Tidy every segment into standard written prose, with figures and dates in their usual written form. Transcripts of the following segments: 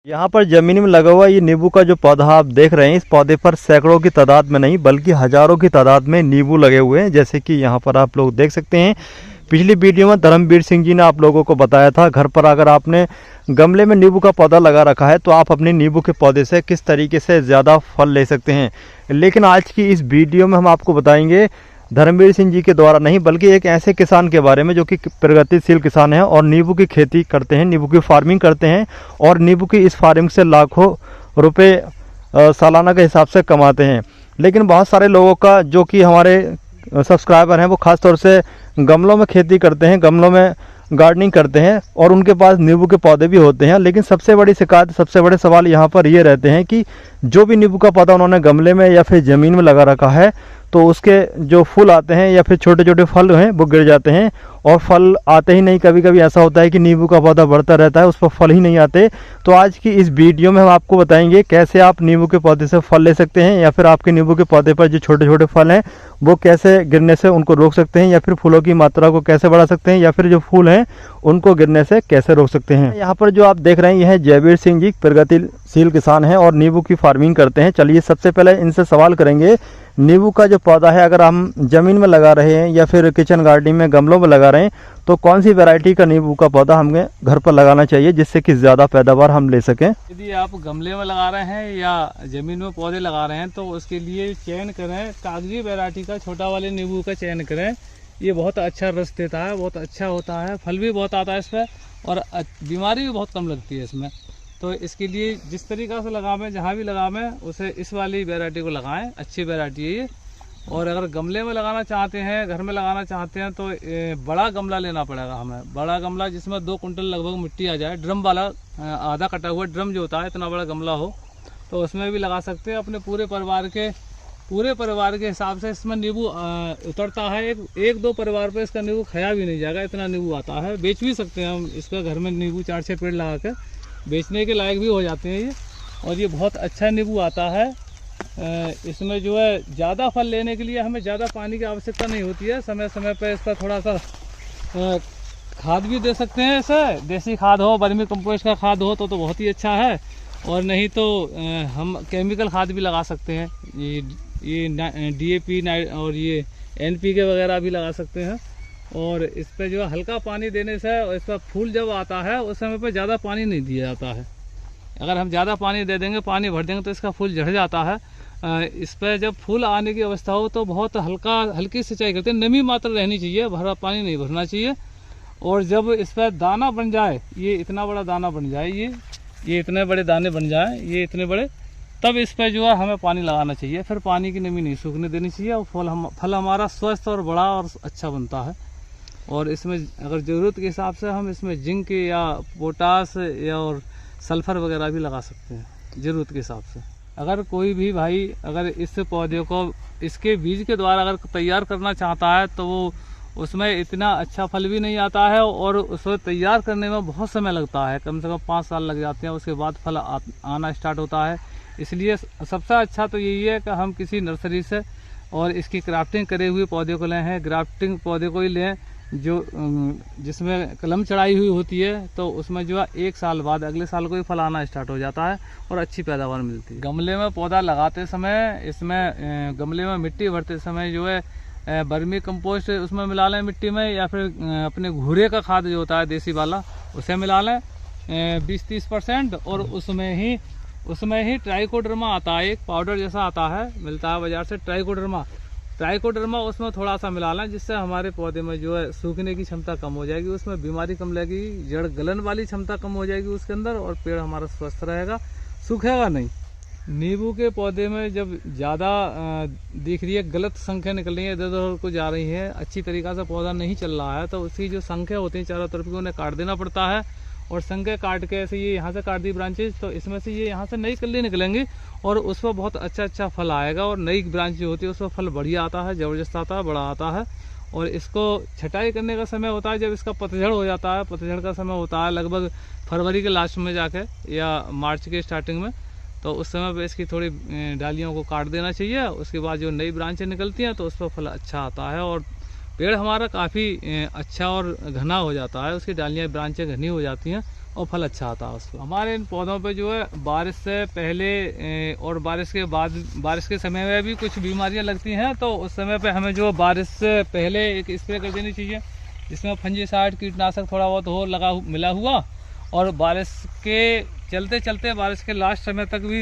यहाँ पर जमीन में लगा हुआ ये नींबू का जो पौधा आप देख रहे हैं, इस पौधे पर सैकड़ों की तादाद में नहीं बल्कि हजारों की तादाद में नींबू लगे हुए हैं। जैसे कि यहाँ पर आप लोग देख सकते हैं। पिछली वीडियो में धर्मवीर सिंह जी ने आप लोगों को बताया था, घर पर अगर आपने गमले में नींबू का पौधा लगा रखा है तो आप अपने नींबू के पौधे से किस तरीके से ज़्यादा फल ले सकते हैं। लेकिन आज की इस वीडियो में हम आपको बताएंगे धर्मवीर सिंह जी के द्वारा नहीं बल्कि एक ऐसे किसान के बारे में जो कि प्रगतिशील किसान है और नींबू की खेती करते हैं, नींबू की फार्मिंग करते हैं और नींबू की इस फार्मिंग से लाखों रुपए सालाना के हिसाब से कमाते हैं। लेकिन बहुत सारे लोगों का जो कि हमारे सब्सक्राइबर हैं वो खास तौर से गमलों में खेती करते हैं, गमलों में गार्डनिंग करते हैं और उनके पास नींबू के पौधे भी होते हैं। लेकिन सबसे बड़ी शिकायत, सबसे बड़े सवाल यहाँ पर ये रहते हैं कि जो भी नींबू का पौधा उन्होंने गमले में या फिर ज़मीन में लगा रखा है तो उसके जो फूल आते हैं या फिर छोटे छोटे फल हैं वो गिर जाते हैं और फल आते ही नहीं। कभी कभी ऐसा होता है कि नींबू का पौधा बढ़ता रहता है, उस पर फल ही नहीं आते। तो आज की इस वीडियो में हम आपको बताएंगे कैसे आप नींबू के पौधे से फल ले सकते हैं या फिर आपके नींबू के पौधे पर जो छोटे छोटे फल हैं वो कैसे गिरने से उनको रोक सकते हैं या फिर फूलों की मात्रा को कैसे बढ़ा सकते हैं या फिर जो फूल हैं उनको गिरने से कैसे रोक सकते हैं। यहाँ पर जो आप देख रहे हैं यह है जयवीर सिंह जी, प्रगतिशील किसान हैं और नींबू की फार्मिंग करते हैं। चलिए सबसे पहले इनसे सवाल करेंगे, नींबू का जो पौधा है अगर हम ज़मीन में लगा रहे हैं या फिर किचन गार्डनिंग में गमलों में लगा रहे हैं तो कौन सी वैरायटी का नींबू का पौधा हमें घर पर लगाना चाहिए जिससे कि ज़्यादा पैदावार हम ले सकें। यदि आप गमले में लगा रहे हैं या ज़मीन में पौधे लगा रहे हैं तो उसके लिए चयन करें कागजी वैरायटी का, छोटा वाले नींबू का चयन करें। ये बहुत अच्छा रस देता है, बहुत अच्छा होता है, फल भी बहुत आता है इस पर और बीमारी भी बहुत कम लगती है इसमें। तो इसके लिए जिस तरीक़ा से लगावें, जहाँ भी लगावें उसे इस वाली वैरायटी को लगाएं, अच्छी वैरायटी है ये। और अगर गमले में लगाना चाहते हैं, घर में लगाना चाहते हैं तो बड़ा गमला लेना पड़ेगा हमें, बड़ा गमला जिसमें 2 कुंटल लगभग मिट्टी आ जाए। ड्रम वाला आधा कटा हुआ ड्रम जो होता है, इतना बड़ा गमला हो तो उसमें भी लगा सकते हैं। अपने पूरे परिवार के हिसाब से इसमें नींबू उतरता है। एक दो परिवार पे इसका नींबू खाया भी नहीं जाएगा, इतना नींबू आता है। बेच भी सकते हैं हम इसका, घर में नींबू 4-6 पेड़ लगा कर बेचने के लायक भी हो जाते हैं ये। और ये बहुत अच्छा नींबू आता है। इसमें जो है ज़्यादा फल लेने के लिए हमें ज़्यादा पानी की आवश्यकता नहीं होती है। समय समय पर इसका थोड़ा सा खाद भी दे सकते हैं। इसे देसी खाद हो, वर्मी कंपोस्ट का खाद हो तो बहुत ही अच्छा है। और नहीं तो हम केमिकल खाद भी लगा सकते हैं, ये DAP और ये NPK वगैरह भी लगा सकते हैं। और इस पर जो हल्का पानी देने से इस पर फूल जब आता है उस समय पर ज़्यादा पानी नहीं दिया जाता है। अगर हम ज़्यादा पानी दे देंगे, पानी भर देंगे तो इसका फूल झड़ जाता है। इस पर जब फूल आने की अवस्था हो तो बहुत हल्की सिंचाई करते हैं, नमी मात्रा रहनी चाहिए, भरा पानी नहीं भरना चाहिए। और जब इस पर दाना बन जाए, ये इतना बड़ा दाना बन जाए, ये इतने बड़े दाने बन जाए, ये इतने बड़े, तब इस पर जो है हमें पानी लगाना चाहिए। फिर पानी की नमी नहीं सूखने देनी चाहिए और फल हमारा स्वस्थ और बड़ा और अच्छा बनता है। और इसमें अगर ज़रूरत के हिसाब से हम इसमें जिंक या पोटास या और सल्फ़र वगैरह भी लगा सकते हैं ज़रूरत के हिसाब से। अगर कोई भी भाई अगर इस पौधे को इसके बीज के द्वारा अगर तैयार करना चाहता है तो वो उसमें इतना अच्छा फल भी नहीं आता है और उसे तैयार करने में बहुत समय लगता है, कम से कम 5 साल लग जाते हैं, उसके बाद फल आना स्टार्ट होता है। इसलिए सबसे अच्छा तो यही है कि हम किसी नर्सरी से और इसकी क्राफ्टिंग करे हुए पौधे को लें, ग्राफ्टिंग पौधे को ही लें जो जिसमें कलम चढ़ाई हुई होती है। तो उसमें जो है 1 साल बाद अगले साल को ही फल आना स्टार्ट हो जाता है और अच्छी पैदावार मिलती है। गमले में पौधा लगाते समय इसमें गमले में मिट्टी भरते समय जो है वर्मी कंपोस्ट उसमें मिला लें मिट्टी में, या फिर अपने घूरे का खाद जो होता है देसी वाला उसे मिला लें 20-30%। और उसमें ही ट्राइकोडर्मा आता है, एक पाउडर जैसा आता है, मिलता है बाजार से ट्राइकोडर्मा उसमें थोड़ा सा मिला लें जिससे हमारे पौधे में जो है सूखने की क्षमता कम हो जाएगी, उसमें बीमारी कम लगेगी, जड़ गलन वाली क्षमता कम हो जाएगी उसके अंदर और पेड़ हमारा स्वस्थ रहेगा, सूखेगा नहीं। नींबू के पौधे में जब ज़्यादा दिख रही है, गलत संख्या निकल रही है, इधर उधर को जा रही है, अच्छी तरीक़ा से पौधा नहीं चल रहा है तो उसकी जो संख्या होती है चारों तरफ की उन्हें काट देना पड़ता है। और संख्या काट के ऐसे ये यहाँ से काट दी ब्रांचेज तो इसमें से ये यहाँ से नई कली निकलेंगी और उस पर बहुत अच्छा फल आएगा। और नई ब्रांच जो होती है उस पर फल बढ़िया आता है, ज़बरदस्त आता है, बड़ा आता है। और इसको छटाई करने का समय होता है जब इसका पतझड़ हो जाता है, पतझड़ का समय होता है लगभग फरवरी के लास्ट में जाके या मार्च के स्टार्टिंग में। तो उस समय पर इसकी थोड़ी डालियों को काट देना चाहिए। उसके बाद जो नई ब्रांचें निकलती हैं तो उस पर फल अच्छा आता है और पेड़ हमारा काफ़ी अच्छा और घना हो जाता है, उसकी डालियाँ ब्रांचें घनी हो जाती हैं और फल अच्छा आता है उसको। हमारे इन पौधों पे जो है बारिश से पहले और बारिश के बाद, बारिश के समय में भी कुछ बीमारियां लगती हैं, तो उस समय पे हमें जो बारिश से पहले एक स्प्रे कर देनी चाहिए जिसमें फंजीसाइड कीटनाशक थोड़ा बहुत हो मिला हुआ, और बारिश के चलते चलते बारिश के लास्ट समय तक भी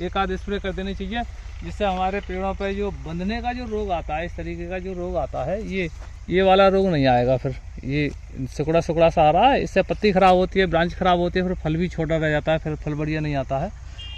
एक आध स्प्रे कर देनी चाहिए, जिससे हमारे पेड़ों पर जो बंधने का जो रोग आता है, इस तरीके का जो रोग आता है, ये वाला रोग नहीं आएगा। फिर ये सिकुड़ा सिकुड़ा सा आ रहा है, इससे पत्ती खराब होती है, ब्रांच खराब होती है, फिर फल भी छोटा रह जाता है, फिर फल बढ़िया नहीं आता है।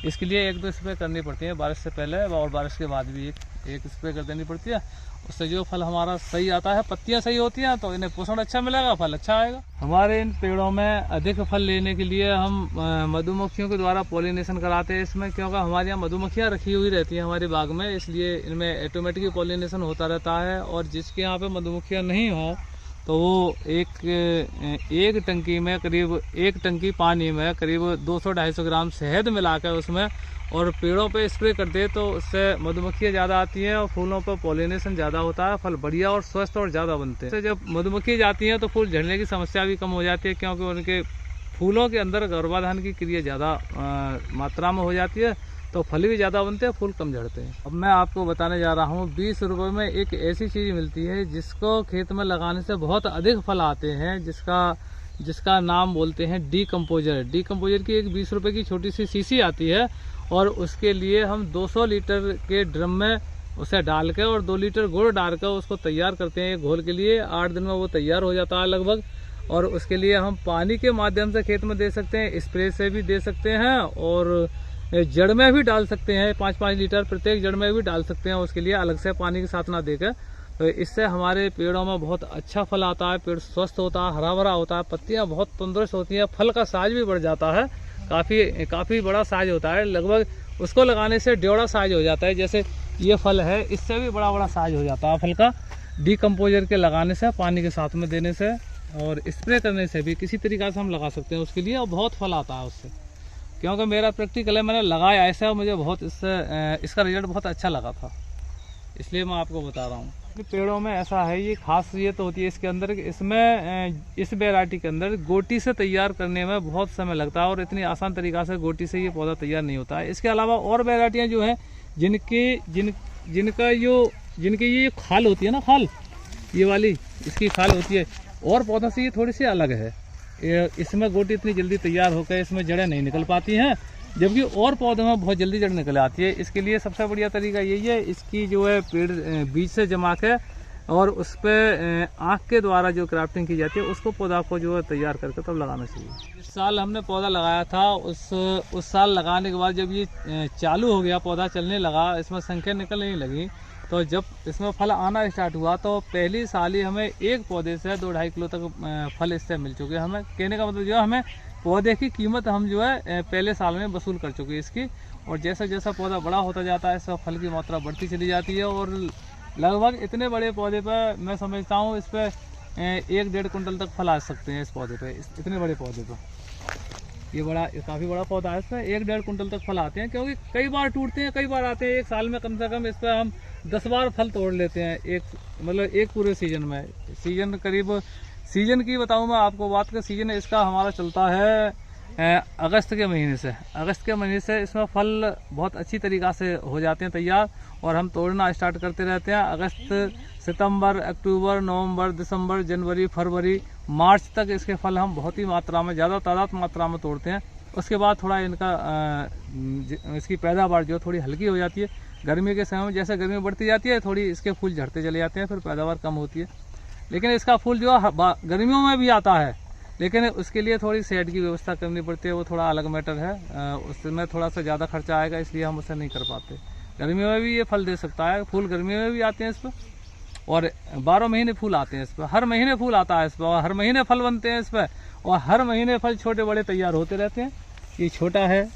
इसके लिए एक दो स्प्रे करनी पड़ती है बारिश से पहले और बारिश के बाद भी एक स्प्रे कर देनी पड़ती है। उससे जो फल हमारा सही आता है, पत्तियां सही होती हैं, तो इन्हें पोषण अच्छा मिलेगा, फल अच्छा आएगा। हमारे इन पेड़ों में अधिक फल लेने के लिए हम मधुमक्खियों के द्वारा पॉलिनेशन कराते हैं इसमें, क्योंकि हमारे यहाँ मधुमक्खियाँ रखी हुई रहती हैं हमारे बाग में, इसलिए इनमें ऑटोमेटिक पॉलिनेशन होता रहता है। और जिसके यहाँ पे मधुमक्खियाँ नहीं हो तो वो एक टंकी में करीब 1 टंकी पानी में करीब 200-250 ग्राम शहद मिलाकर उसमें और पेड़ों पे स्प्रे कर दे, तो उससे मधुमक्खियाँ ज़्यादा आती हैं और फूलों पर पॉलिनेशन ज़्यादा होता है, फल बढ़िया और स्वस्थ और ज़्यादा बनते हैं। जब मधुमक्खियाँ जाती हैं तो फूल झड़ने की समस्या भी कम हो जाती है, क्योंकि उनके फूलों के अंदर गर्भाधान की क्रिया ज़्यादा मात्रा में हो जाती है, तो फल भी ज़्यादा बनते हैं, फूल कम झड़ते हैं। अब मैं आपको बताने जा रहा हूँ 20 रुपये में एक ऐसी चीज़ मिलती है जिसको खेत में लगाने से बहुत अधिक फल आते हैं, जिसका नाम बोलते हैं डीकम्पोजर। डीकम्पोजर की एक 20 रुपये की छोटी सी शीशी आती है, और उसके लिए हम 200 लीटर के ड्रम में उसे डाल के और 2 लीटर गुड़ डाल कर उसको तैयार करते हैं घोल के लिए। 8 दिन में वो तैयार हो जाता है लगभग, और उसके लिए हम पानी के माध्यम से खेत में दे सकते हैं, स्प्रे से भी दे सकते हैं, और जड़ में भी डाल सकते हैं। 5-5 लीटर प्रत्येक जड़ में भी डाल सकते हैं, उसके लिए अलग से पानी के साथ ना देकर। तो इससे हमारे पेड़ों में बहुत अच्छा फल आता है, पेड़ स्वस्थ होता है, हरा भरा होता है, पत्तियां बहुत तंदुरुस्त होती हैं, फल का साइज भी बढ़ जाता है, काफ़ी बड़ा साइज होता है, लगभग उसको लगाने से 1.5 साइज हो जाता है। जैसे ये फल है, इससे भी बड़ा साइज हो जाता है फल का, डीकम्पोजर के लगाने से, पानी के साथ में देने से और स्प्रे करने से भी किसी तरीक़ा से हम लगा सकते हैं उसके लिए, और बहुत फल आता है उससे। क्योंकि मेरा प्रैक्टिकल है, मैंने लगाया ऐसा, मुझे बहुत इसका रिजल्ट बहुत अच्छा लगा था, इसलिए मैं आपको बता रहा हूँ। पेड़ों में ऐसा है, ये खासियत होती है इसके अंदर, इसमें इस वैरायटी के अंदर गोटी से तैयार करने में बहुत समय लगता है, और इतनी आसान तरीक़ा से गोटी से ये पौधा तैयार नहीं होता है। इसके अलावा और वैरायटियाँ जो हैं जिनकी ये खाल होती है ना, खाल ये वाली इसकी खाल होती है, और पौधों से ये थोड़ी सी अलग है। इसमें गोटी इतनी जल्दी तैयार होकर इसमें जड़ें नहीं निकल पाती हैं, जबकि और पौधों में बहुत जल्दी जड़ निकल आती है। इसके लिए सबसे बढ़िया तरीका यही है, इसकी जो है पेड़ बीज से जमा के और उस पर आँख के द्वारा जो क्राफ्टिंग की जाती है, उसको पौधा को जो है तैयार करके तब लगाना चाहिए। इस साल हमने पौधा लगाया था, उस साल लगाने के बाद जब ये चालू हो गया, पौधा चलने लगा, इसमें संख्या निकलने लगी, तो जब इसमें फल आना स्टार्ट हुआ तो पहली साल ही हमें एक पौधे से 2-2.5 किलो तक फल इससे मिल चुके। हमें कहने का मतलब जो हमें पौधे की कीमत हम जो है पहले साल में वसूल कर चुके इसकी, और जैसा जैसा पौधा बड़ा होता जाता है इसका फल की मात्रा बढ़ती चली जाती है, और लगभग इतने बड़े पौधे पर मैं समझता हूँ इस पर 1-1.5 कुंटल तक फल आ सकते हैं इस पौधे पे, इतने बड़े पौधे पर। ये काफ़ी बड़ा पौधा है, इसमें 1-1.5 कुंटल तक फल आते हैं, क्योंकि कई बार टूटते हैं, कई बार आते हैं। एक साल में कम से कम इस पर हम 10 बार फल तोड़ लेते हैं, एक पूरे सीजन में। सीजन की बताऊं मैं आपको बात का, सीजन इसका हमारा चलता है अगस्त के महीने से। अगस्त के महीने से इसमें फल बहुत अच्छी तरीक़ा से हो जाते हैं तैयार, और हम तोड़ना स्टार्ट करते रहते हैं। अगस्त, सितंबर, अक्टूबर, नवंबर, दिसंबर, जनवरी, फरवरी, मार्च तक इसके फल हम बहुत ही मात्रा में, ज़्यादा तादाद मात्रा में तोड़ते हैं। उसके बाद थोड़ा इसकी पैदावार जो थोड़ी हल्की हो जाती है। गर्मी के समय में जैसे गर्मी बढ़ती जाती है, थोड़ी इसके फूल झड़ते चले जाते हैं, फिर पैदावार कम होती है। लेकिन इसका फूल जो गर्मियों में भी आता है, लेकिन उसके लिए थोड़ी शेड की व्यवस्था करनी पड़ती है, वो थोड़ा अलग मैटर है, उसमें थोड़ा सा ज़्यादा खर्चा आएगा, इसलिए हम उसे नहीं कर पाते। गर्मियों में भी ये फल दे सकता है, फूल गर्मियों में भी आते हैं इस पर, और 12 महीने फूल आते हैं इस पर, हर महीने फूल आता है इस पर, और हर महीने फल बनते हैं इस पर, और हर महीने फल छोटे बड़े तैयार होते रहते हैं। ये छोटा है,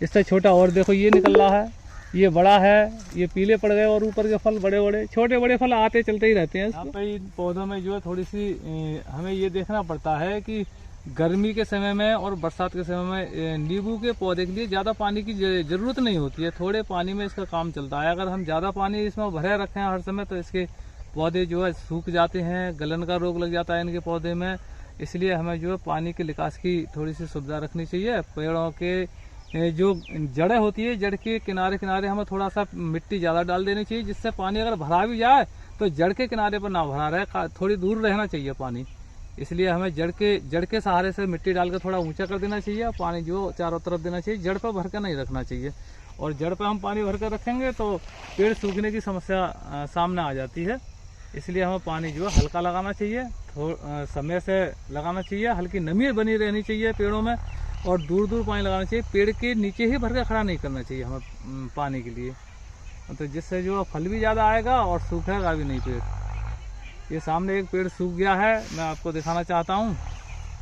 इससे छोटा और देखो ये निकल रहा है, ये बड़ा है, ये पीले पड़ गए, और ऊपर के फल बड़े बड़े, छोटे बड़े फल आते चलते ही रहते हैं। यहाँ पे इन पौधों में जो है थोड़ी सी हमें ये देखना पड़ता है कि गर्मी के समय में और बरसात के समय में नींबू के पौधे के लिए ज़्यादा पानी की ज़रूरत नहीं होती है, थोड़े पानी में इसका काम चलता है। अगर हम ज़्यादा पानी इसमें भरे रखें हर समय, तो इसके पौधे जो है सूख जाते हैं, गलन का रोग लग जाता है इनके पौधे में, इसलिए हमें जो है पानी के निकास की थोड़ी सी सुविधा रखनी चाहिए। पेड़ों के जो जड़ें होती है, जड़ के किनारे किनारे हमें थोड़ा सा मिट्टी ज़्यादा डाल देनी चाहिए, जिससे पानी अगर भरा भी जाए तो जड़ के किनारे पर ना भरा रहे, थोड़ी दूर रहना चाहिए पानी। इसलिए हमें जड़ के सहारे से मिट्टी डालकर थोड़ा ऊंचा कर देना चाहिए, पानी जो चारों तरफ देना चाहिए, जड़ पर भर कर नहीं रखना चाहिए। और जड़ पर हम पानी भर कर रखेंगे तो पेड़ सूखने की समस्या सामने आ जाती है। इसलिए हमें पानी जो है हल्का लगाना चाहिए, समय से लगाना चाहिए, हल्की नमी बनी रहनी चाहिए पेड़ों में, और दूर दूर पानी लगाना चाहिए। पेड़ के नीचे ही भर के खड़ा नहीं करना चाहिए हमें पानी के लिए, तो जिससे जो फल भी ज़्यादा आएगा और सूखेगा भी नहीं पेड़। ये सामने एक पेड़ सूख गया है, मैं आपको दिखाना चाहता हूँ।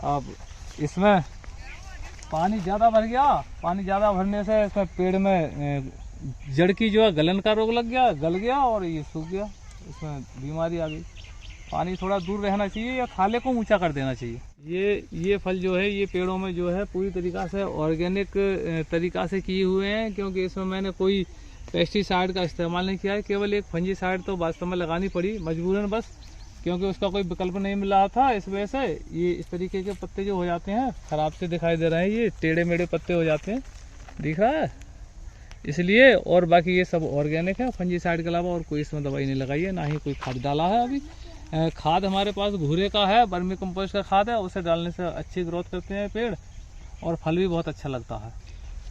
अब इसमें पानी ज़्यादा भर गया, पानी ज़्यादा भरने से इसमें पेड़ में जड़ की जो है गलन का रोग लग गया, गल गया और ये सूख गया, इसमें बीमारी आ गई। पानी थोड़ा दूर रहना चाहिए या खाले को ऊंचा कर देना चाहिए। ये फल जो है ये पेड़ों में जो है पूरी तरीक़ा से ऑर्गेनिक तरीक़ा से किए हुए हैं, क्योंकि इसमें मैंने कोई पेस्टिसाइड का इस्तेमाल नहीं किया है। केवल एक फंजीसाइड तो वास्तव में लगानी पड़ी मजबूरन बस, क्योंकि उसका कोई विकल्प नहीं मिल रहा था। इस वजह से ये इस तरीके के पत्ते जो हो जाते हैं, ख़राब से दिखाई दे रहे हैं, ये टेढ़े मेढ़े पत्ते हो जाते हैं, दिख रहा है इसलिए। और बाकी ये सब ऑर्गेनिक है, फंजीसाइड के अलावा और कोई इसमें दवाई नहीं लगाई है, ना ही कोई खाद डाला है। अभी खाद हमारे पास घूरे का है, वर्मी कंपोस्ट का खाद है, उसे डालने से अच्छी ग्रोथ करते हैं पेड़ और फल भी बहुत अच्छा लगता है।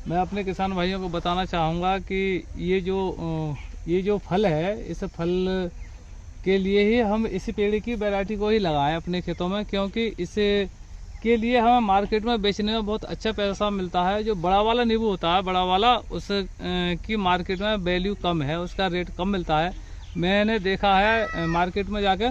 मैं अपने किसान भाइयों को बताना चाहूँगा कि ये जो फल है, इस फल के लिए ही हम इस पेड़ की वैरायटी को ही लगाएं अपने खेतों में, क्योंकि इसे के लिए हमें मार्केट में बेचने में बहुत अच्छा पैसा मिलता है। जो बड़ा वाला नींबू होता है, बड़ा वाला, उस की मार्केट में वैल्यू कम है, उसका रेट कम मिलता है। मैंने देखा है मार्केट में जाके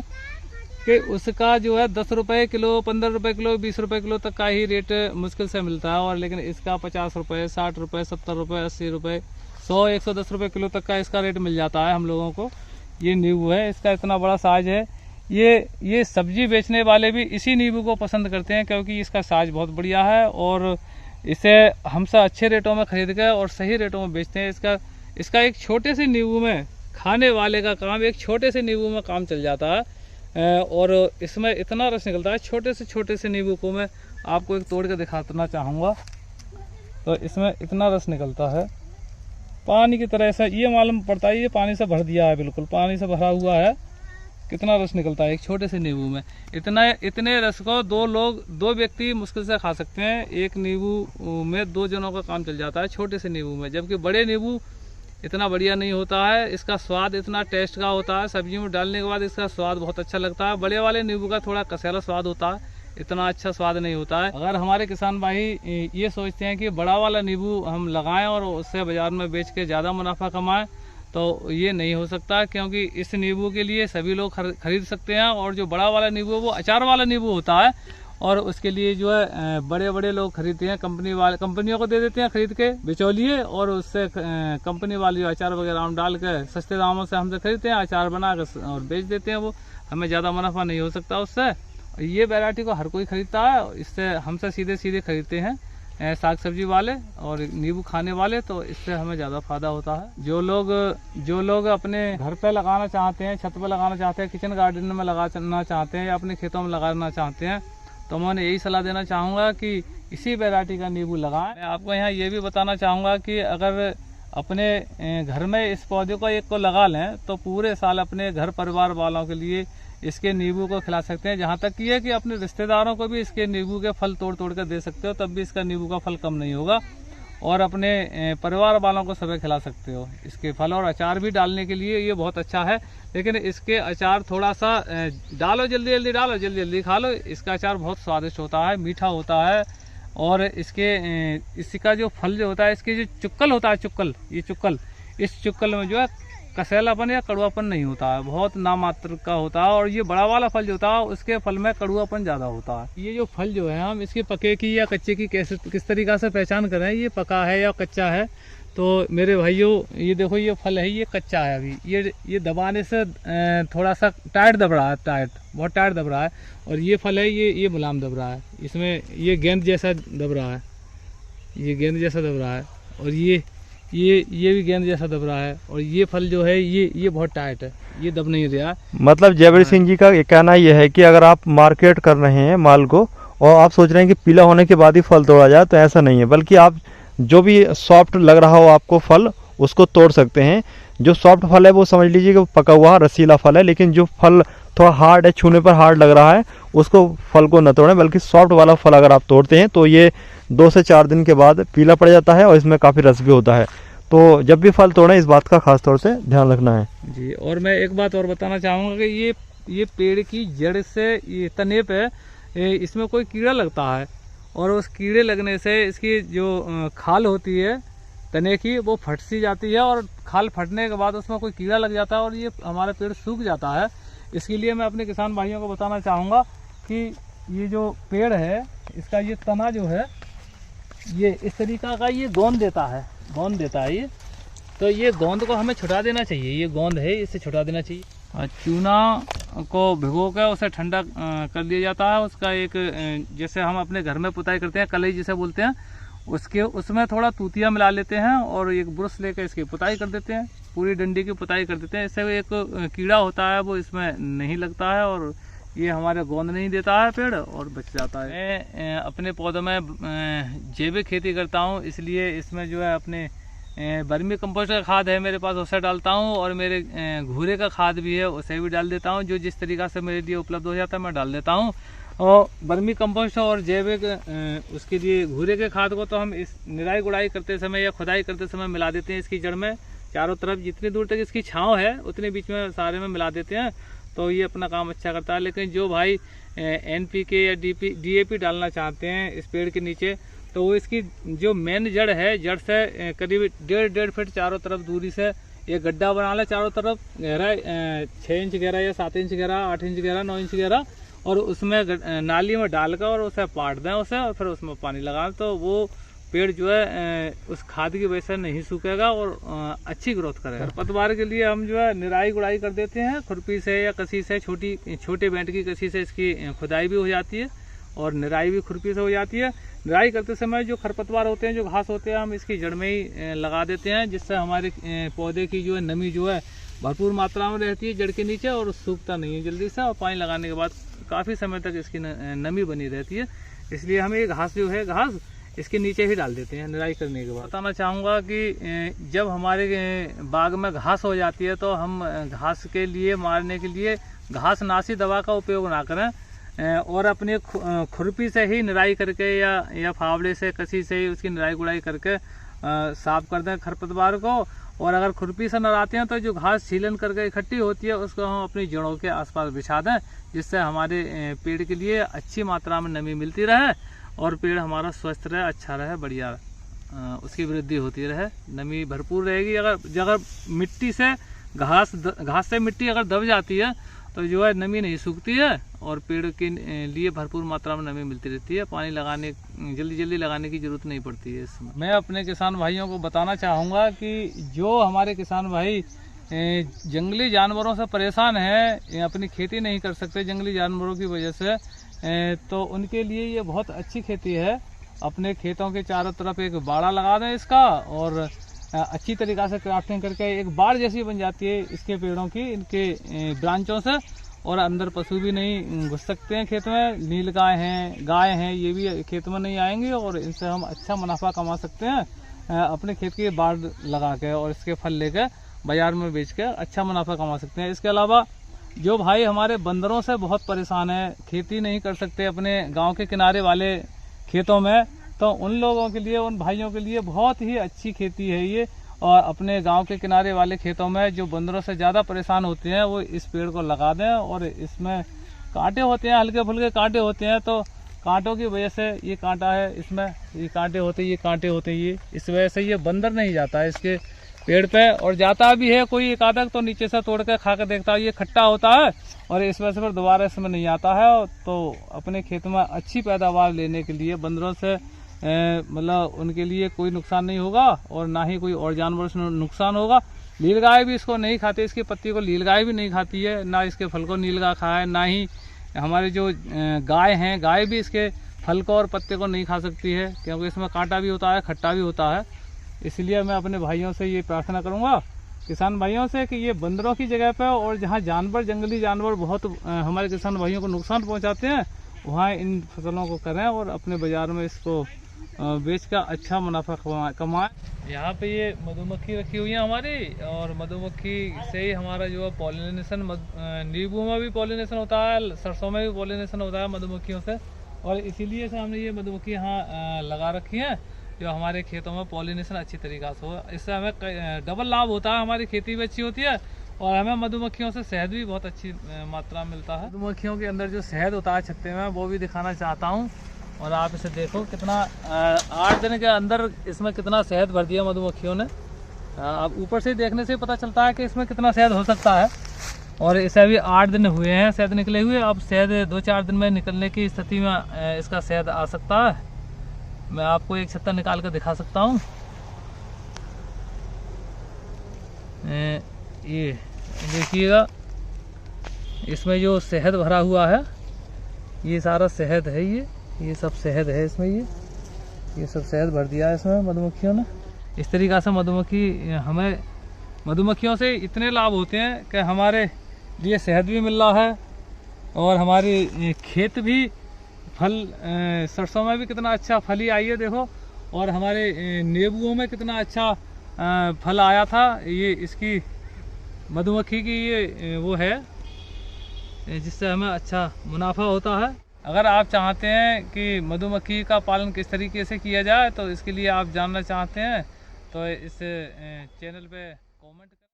कि उसका जो है 10 रुपये किलो, 15 रुपये किलो, 20 रुपये किलो तक का ही रेट मुश्किल से मिलता है, और लेकिन इसका 50 रुपये, 60 रुपये, 70 रुपये, 80 रुपये, 100, 110 रुपये किलो तक का इसका रेट मिल जाता है हम लोगों को। ये नींबू है, इसका इतना बड़ा साइज है। ये सब्जी बेचने वाले भी इसी नींबू को पसंद करते हैं, क्योंकि इसका साइज बहुत बढ़िया है और इसे हमसे अच्छे रेटों में खरीद के और सही रेटों में बेचते हैं। इसका एक छोटे से नींबू में खाने वाले का काम एक छोटे से नींबू में काम चल जाता है, और इसमें इतना रस निकलता है। छोटे से नींबू को मैं आपको एक तोड़ के दिखाना चाहूँगा, तो इसमें इतना रस निकलता है पानी की तरह से, ये मालूम पड़ता है ये पानी से भर दिया है, बिल्कुल पानी से भरा हुआ है। कितना रस निकलता है एक छोटे से नींबू में। इतने रस को दो व्यक्ति मुश्किल से खा सकते हैं। एक नींबू में 2 जनों का काम चल जाता है छोटे से नींबू में। जबकि बड़े नींबू इतना बढ़िया नहीं होता है, इसका स्वाद इतना टेस्ट का होता है, सब्जी में डालने के बाद इसका स्वाद बहुत अच्छा लगता है। बड़े वाले नींबू का थोड़ा कसेला स्वाद होता है, इतना अच्छा स्वाद नहीं होता है। अगर हमारे किसान भाई ये सोचते हैं कि बड़ा वाला नींबू हम लगाएं और उससे बाजार में बेच के ज़्यादा मुनाफा कमाएं, तो ये नहीं हो सकता, क्योंकि इस नींबू के लिए सभी लोग खरीद सकते हैं। और जो बड़ा वाला नींबू है वो अचार वाला नींबू होता है, और उसके लिए जो है बड़े बड़े लोग खरीदते हैं, कंपनियों को दे देते हैं खरीद के बिचौलिए, और उससे कंपनी वाले अचार वगैरह हम डाल के सस्ते दामों से हमसे खरीदते हैं, अचार बना कर और बेच देते हैं। वो हमें ज़्यादा मुनाफा नहीं हो सकता उससे। ये वैरायटी को हर कोई खरीदता है, इससे हमसे सीधे खरीदते हैं साग सब्जी वाले और नींबू खाने वाले, तो इससे हमें ज़्यादा फायदा होता है। जो लोग अपने घर पे लगाना चाहते हैं, छत पे लगाना चाहते हैं, किचन गार्डन में लगाना चाहते हैं या अपने खेतों में लगाना चाहते हैं, तो मैं यही सलाह देना चाहूँगा कि इसी वैरायटी का नींबू लगाएं। मैं आपको यहाँ ये भी बताना चाहूँगा कि अगर अपने घर में इस पौधे को एक को लगा लें तो पूरे साल अपने घर परिवार वालों के लिए इसके नींबू को खिला सकते हैं। जहाँ तक कि है कि अपने रिश्तेदारों को भी इसके नींबू के फल तोड़ कर दे सकते हो, तब भी इसका नींबू का फल कम नहीं होगा, और अपने परिवार वालों को सभी खिला सकते हो इसके फल। और अचार भी डालने के लिए ये बहुत अच्छा है, लेकिन इसके अचार थोड़ा सा डालो जल्दी डालो, जल्दी खा लो। इसका अचार बहुत स्वादिष्ट होता है, मीठा होता है, और इसका जो फल जो होता है, इसके जो चुक्कल होता है, इस चुक्कल में जो है कसेलापन या कड़वापन नहीं होता है, बहुत नामात्र का होता है। और ये बड़ा वाला फल जो होता है उसके फल में कड़वापन ज़्यादा होता है। ये जो फल जो है हम इसके पके की या कच्चे की किस तरीक़ा से पहचान करें ये पका है या कच्चा है, तो मेरे भाइयों ये देखो ये फल है, ये कच्चा है अभी, ये दबाने से थोड़ा सा टाइट दब रहा है, बहुत टाइट दब रहा है। और ये फल है ये मुलायम दब रहा है, इसमें ये गेंद जैसा दब रहा है, ये गेंद जैसा दब रहा है। और ये भी गेंद जैसा दब रहा है, और ये फल जो है ये बहुत टाइट है, ये दब नहीं रहा। मतलब जयवीर सिंह जी का कहना यह है कि अगर आप मार्केट कर रहे हैं माल को और आप सोच रहे हैं कि पीला होने के बाद ही फल तोड़ा जाए, तो ऐसा नहीं है, बल्कि आप जो भी सॉफ्ट लग रहा हो आपको फल, उसको तोड़ सकते हैं। जो सॉफ्ट फल है वो समझ लीजिए कि पका हुआ रसीला फल है, लेकिन जो फल थोड़ा हार्ड है, छूने पर हार्ड लग रहा है, उसको फल को न तोड़ें, बल्कि सॉफ्ट वाला फल अगर आप तोड़ते हैं तो ये 2 से 4 दिन के बाद पीला पड़ जाता है और इसमें काफ़ी रस भी होता है। तो जब भी फल तोड़ें इस बात का खास तौर से ध्यान रखना है जी। और मैं एक बात और बताना चाहूँगा कि ये पेड़ की जड़ से, ये तने पे इसमें कोई कीड़ा लगता है, और उस कीड़े लगने से इसकी जो खाल होती है तने की, वो फट सी जाती है, और खाल फटने के बाद उसमें कोई कीड़ा लग जाता है और ये हमारा पेड़ सूख जाता है। इसके लिए मैं अपने किसान भाइयों को बताना चाहूँगा कि ये जो पेड़ है, इसका ये तना जो है, ये इस तरीका का ये गोंद देता है ये, तो ये गोंद को हमें छुटा देना चाहिए। ये गोंद है, इसे छुटा देना चाहिए। चूना को भिगो कर उसे ठंडा कर दिया जाता है। उसका एक जैसे हम अपने घर में पुताई करते हैं, कलई जिसे बोलते हैं, उसमें थोड़ा तूतिया मिला लेते हैं और एक ब्रश लेकर इसकी पुताई कर देते हैं, पूरी डंडी की पुताई कर देते हैं। इससे एक कीड़ा होता है वो इसमें नहीं लगता है, और ये हमारे गोंद नहीं देता है पेड़, और बच जाता है। मैं अपने पौधों में जैविक खेती करता हूँ, इसलिए इसमें जो है अपने वर्मी कंपोस्ट का खाद है मेरे पास, उसे डालता हूँ, और मेरे घूरे का खाद भी है, उसे भी डाल देता हूँ। जो जिस तरीक़ा से मेरे लिए उपलब्ध हो जाता है मैं डाल देता हूँ। और वर्मी कंपोस्ट और जैविक उसके लिए घूरे के खाद को तो हम इस निराई गुड़ाई करते समय या खुदाई करते समय मिला देते हैं। इसकी जड़ में चारों तरफ जितनी दूर तक इसकी छांव है उतने बीच में सारे में मिला देते हैं, तो ये अपना काम अच्छा करता है। लेकिन जो भाई NPK या DAP डालना चाहते हैं इस पेड़ के नीचे, तो वो इसकी जो मेन जड़ है, जड़ से करीब 1.5 फीट चारों तरफ दूरी से एक गड्ढा बना ले, चारों तरफ गहरा 6 इंच गहरा या 7 इंच गहरा, 8 इंच गहरा, 9 इंच गहरा, और उसमें नाली में डालकर और उसे पाट दें उसे, और फिर उसमें पानी लगाएं, तो वो पेड़ जो है उस खाद की वजह से नहीं सूखेगा और अच्छी ग्रोथ करेगा। खरपतवार के लिए हम जो है निराई गुड़ाई कर देते हैं खुरपी से या कसी से, छोटे बेंट की कसी से इसकी खुदाई भी हो जाती है और निराई भी खुरपी से हो जाती है। निराई करते समय जो खरपतवार होते हैं, जो घास होते हैं, हम इसकी जड़ में ही लगा देते हैं, जिससे हमारे पौधे की जो है नमी जो है भरपूर मात्रा में रहती है जड़ के नीचे, और सूखता नहीं है जल्दी से, और पानी लगाने के बाद काफ़ी समय तक इसकी नमी बनी रहती है। इसलिए हम ये घास जो है, घास इसके नीचे ही डाल देते हैं निराई करने के बाद। बताना चाहूँगा कि जब हमारे बाग में घास हो जाती है तो हम घास के लिए मारने के लिए घास नाशी दवा का उपयोग ना करें, और अपने खुरपी से ही निराई करके या फावड़े से, कसी से ही उसकी निराई गुड़ाई करके साफ कर दें खरपतवार को। और अगर खुरपी से नराते हैं तो जो घास छीलन करके इकट्ठी होती है उसको हम अपनी जड़ों के आसपास बिछा दें, जिससे हमारे पेड़ के लिए अच्छी मात्रा में नमी मिलती रहे और पेड़ हमारा स्वस्थ रहे, अच्छा रहे, बढ़िया उसकी वृद्धि होती रहे, नमी भरपूर रहेगी। अगर मिट्टी से घास से मिट्टी अगर दब जाती है तो जो है नमी नहीं सूखती है और पेड़ के लिए भरपूर मात्रा में नमी मिलती रहती है। पानी लगाने जल्दी लगाने की जरूरत नहीं पड़ती है इसमें। मैं अपने किसान भाइयों को बताना चाहूँगा कि जो हमारे किसान भाई जंगली जानवरों से परेशान हैं, अपनी खेती नहीं कर सकते जंगली जानवरों की वजह से, तो उनके लिए ये बहुत अच्छी खेती है। अपने खेतों के चारों तरफ एक बाड़ा लगा दें इसका, और अच्छी तरीक़ा से क्राफ्टिंग करके एक बाड़ जैसी बन जाती है इसके पेड़ों की, इनके ब्रांचों से, और अंदर पशु भी नहीं घुस सकते हैं खेत में। नील गाय हैं, ये भी खेत में नहीं आएंगे, और इनसे हम अच्छा मुनाफा कमा सकते हैं अपने खेत की बाड़ लगा के, और इसके फल लेकर बाज़ार में बेच के अच्छा मुनाफा कमा सकते हैं। इसके अलावा जो भाई हमारे बंदरों से बहुत परेशान है, खेती नहीं कर सकते अपने गाँव के किनारे वाले खेतों में, तो उन लोगों के लिए, उन भाइयों के लिए बहुत ही अच्छी खेती है ये। और अपने गांव के किनारे वाले खेतों में जो बंदरों से ज़्यादा परेशान होते हैं वो इस पेड़ को लगा दें, और इसमें कांटे होते हैं, हल्के फुल्के कांटे होते हैं, तो कांटों की वजह से, ये कांटा है इसमें, ये कांटे होते हैं ये, इस वजह से ये बंदर नहीं जाता है इसके पेड़ पे, और जाता भी है कोई एक आधा तो नीचे से तोड़ के खा के देखता है, ये खट्टा होता है, और इस वजह से फिर दोबारा इसमें नहीं आता है। तो अपने खेत में अच्छी पैदावार लेने के लिए बंदरों से मतलब उनके लिए कोई नुकसान नहीं होगा, और ना ही कोई और जानवर से नुकसान होगा। नीलगाय भी इसको नहीं खाती, इसकी पत्ती को नीलगाय भी नहीं खाती है, ना इसके फल को नीलगाय खाए, ना ही हमारे जो गाय हैं, गाय भी इसके फल को और पत्ते को नहीं खा सकती है, क्योंकि इसमें कांटा भी होता है, खट्टा भी होता है। इसलिए मैं अपने भाइयों से ये प्रार्थना करूंगा, किसान भाइयों से, कि ये बंदरों की जगह पे और जहाँ जानवर, जंगली जानवर बहुत हमारे किसान भाइयों को नुकसान पहुंचाते हैं, वहाँ इन फसलों को करें और अपने बाजार में इसको बेच कर अच्छा मुनाफा कमाएं। यहाँ पे ये मधुमक्खी रखी हुई है हमारी, और मधुमक्खी से ही हमारा जो है पॉलिनेशन, नींबू में भी पॉलिनेशन होता है, सरसों में भी पॉलिनेशन होता है मधुमक्खियों से, और इसीलिए से हमने ये मधुमक्खी यहाँ लगा रखी है, जो हमारे खेतों में पॉलिनेशन अच्छी तरीक़ा से हो। इससे हमें डबल लाभ होता है, हमारी खेती भी अच्छी होती है और हमें मधुमक्खियों से शहद भी बहुत अच्छी मात्रा में मिलता है। मधुमक्खियों के अंदर जो शहद होता है छत्ते में, वो भी दिखाना चाहता हूँ। और आप इसे देखो कितना 8 दिन के अंदर इसमें कितना शहद भर दिया मधुमक्खियों ने। अब ऊपर से देखने से पता चलता है कि इसमें कितना शहद हो सकता है। और इसे अभी 8 दिन हुए हैं शहद निकले हुए, अब शहद 2-4 दिन में निकलने की स्थिति में इसका शहद आ सकता है। मैं आपको एक छत्ता निकाल कर दिखा सकता हूँ। ये देखिएगा, इसमें जो शहद भरा हुआ है, ये सारा शहद है, ये सब शहद है इसमें, ये सब शहद भर दिया है इसमें मधुमक्खियों ने। इस तरीक़ा से हमें मधुमक्खियों से इतने लाभ होते हैं कि हमारे लिए शहद भी मिल रहा है और हमारे खेत भी फल, सरसों में भी कितना अच्छा फली आई है देखो, और हमारे नींबुओं में कितना अच्छा फल आया था। ये इसकी मधुमक्खी की ये वो है, जिससे हमें अच्छा मुनाफा होता है। अगर आप चाहते हैं कि मधुमक्खी का पालन किस तरीके से किया जाए, तो इसके लिए आप जानना चाहते हैं तो इस चैनल पे कमेंट